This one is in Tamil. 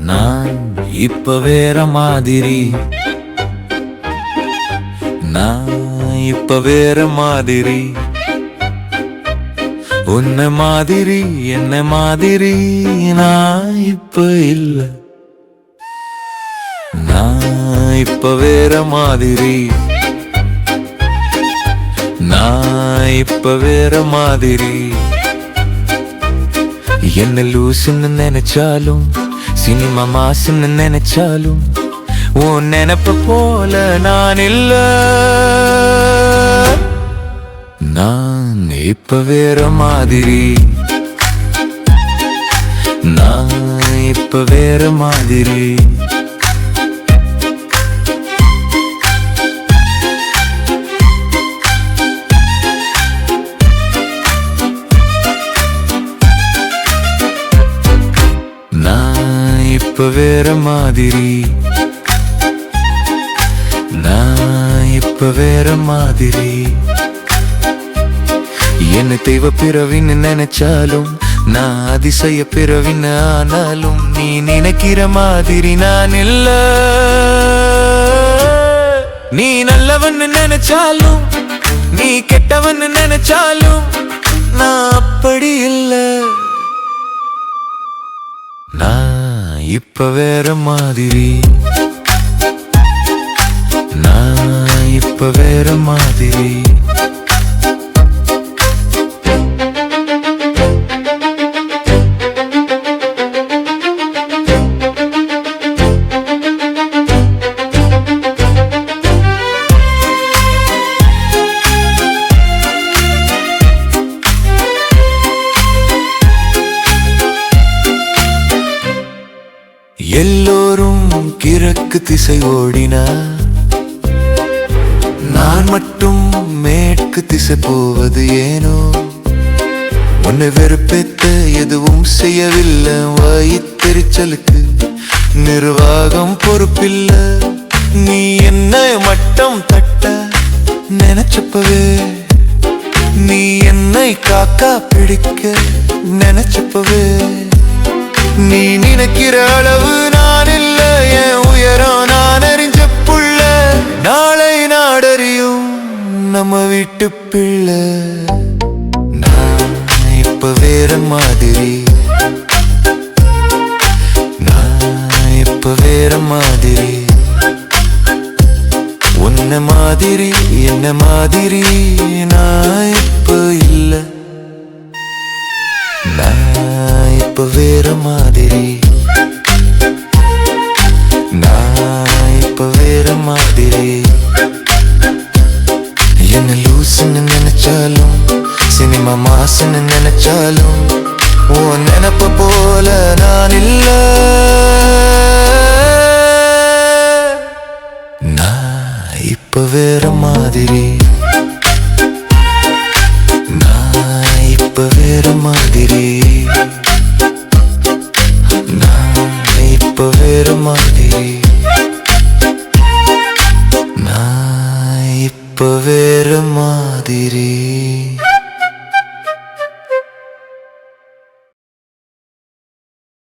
நான் இப்ப வேற மாதிரி, நான் இப்ப வேற மாதிரி. உன்ன மாதிரி என்ன மாதிரி நான் இப்ப இல்ல. நான் இப்ப வேற மாதிரி, நான் இப்ப வேற மாதிரி. என்ன லூசுன்னு நினைச்சாலும், சினிமா மாசுன்னு நினைச்சாலும், உன் நினைப்ப போல நான் இல்ல. நான் இப்ப வேற மாதிரி, நான் இப்ப வேற மாதிரி. நான் இப்ப வேற மாதிரி, நான் இப்ப வேற மாதிரி. என்ன தெய்வ பிறவின்னு நினைச்சாலும், நான் அதிசய பிறவின்னு ஆனாலும், நீ நினைக்கிற மாதிரி நான் இல்ல. நீ நல்லவன்னு நினைச்சாலும், நீ கெட்டவன்னு நினைச்சாலும், நான் அப்படி இல்ல. நான் இப்ப வேற மாதிரி, நான் இப்ப வேற மாதிரி. எல்லோரும் கிழக்கு திசை ஓடினா, நான் மட்டும் மேற்கு திசை போவது ஏனோ? உன்னை வெறுப்பேத்த எதுவும் செய்யவில்லை. வயிற்றெரிச்சலுக்கு நிர்வாகம் பொறுப்பில்ல. நீ என்னை மட்டம் தட்ட நினைச்சப்பவே, நீ என்னை காக்கா பிடிக்க நினைச்சப்பவே, நீ நினைக்கிற அளவு நான் இல்ல. என் உயரம் நான் அறிஞ்ச புள்ள, நாளை நாடறியும் நம்ம வீட்டு பிள்ளை. நான் இப்ப வேற மாதிரி, நான் இப்ப வேற மாதிரி. உன்ன மாதிரி என்ன மாதிரி நான் இப்ப இல்ல. நான் இப்ப வேற மாதிரி, நான் இப்ப வேற மாதிரி. என்ன லூசுன்னு நினைச்சாலும், சினிமா மாசுன்னு நினைச்சாலும், உன் நினைப்ப போல நான் இல்ல. நான் இப்ப வேற மாதிரி, நான் இப்ப வேற மாதிரி. நான் இப்ப வேற மாதிரி.